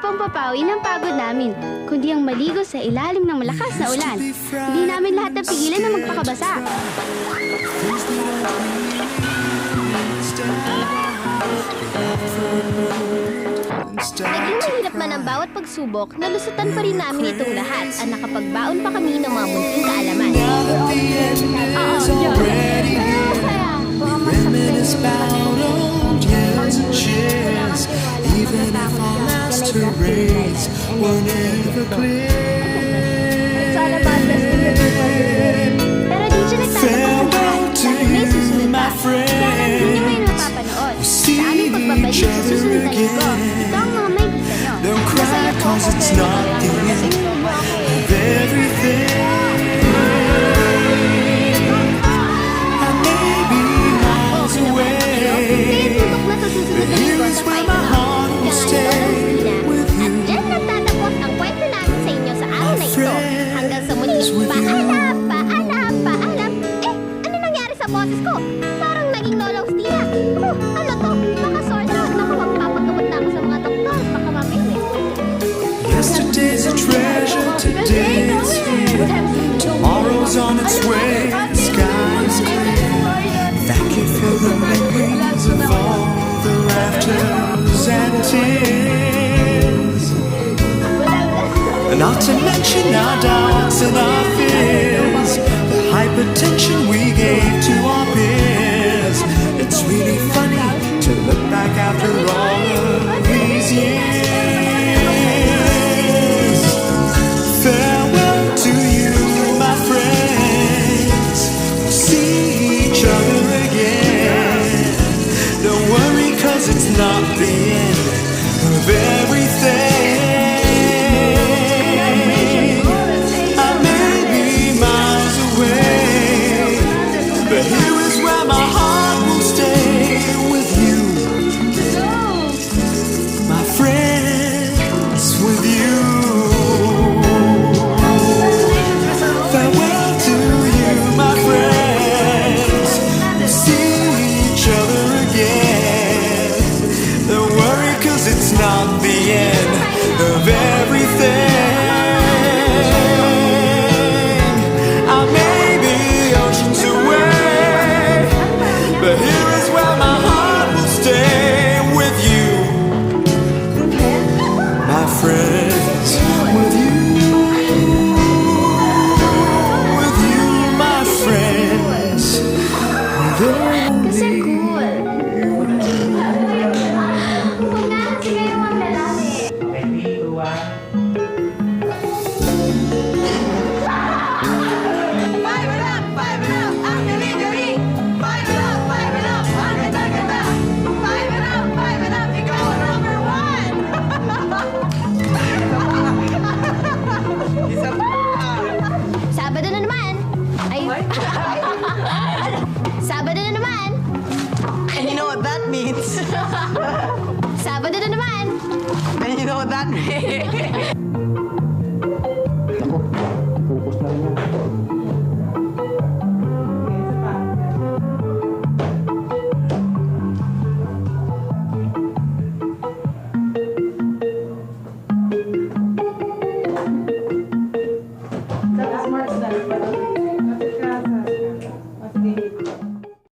pampapawi ng pagod namin, kundi ang maligo sa ilalim ng malakas na ulan. Hindi namin lahat napigilan na magpakabasa. Naging mahirap man ang bawat pagsubok, nalusutan pa rin namin itong lahat at nakapagbaon pa kami ng mga munting kaalaman. Pero di siya nagtatapos dahil may susunod pa. Kaya hindi niyo ngayon mapapanood. Sa aming pagbabalik sa susunod na linggo, ito ang mga may kita nyo. Masaya po ako paalam. Ano nangyari sa boses ko? Parang naging lolaw stina. Ano to? Baka sore throat. Naku, magpapagamot na ako sa mga doktor. Baka mapili. Yesterday's a treasure, today's here. Tomorrow's on its way, the sky's clear. Thank you for the memories of all the laughters and tears. Not to mention our doubts and our fears, the hypertension we gave to our peers. It's really funny to look back after all of these years. Farewell to you, my friends. We'll see each other again. Don't worry, 'cause it's not the end of everything. But here is where my heart will stay with you, my friends, with you. Farewell to you, my friends. We'll see each other again. Don't worry, 'cause it's not the end of everything. But here is where my heart will stay with you, my friends, with you, my friends, with Kasi only cool. Huwag nga kasi kayo mga lalaki. Sabado na naman. Ay. Sabado na naman. And you know what that means? Sabado na naman. And you know what that means? Focus na rin yan. Smart stuff.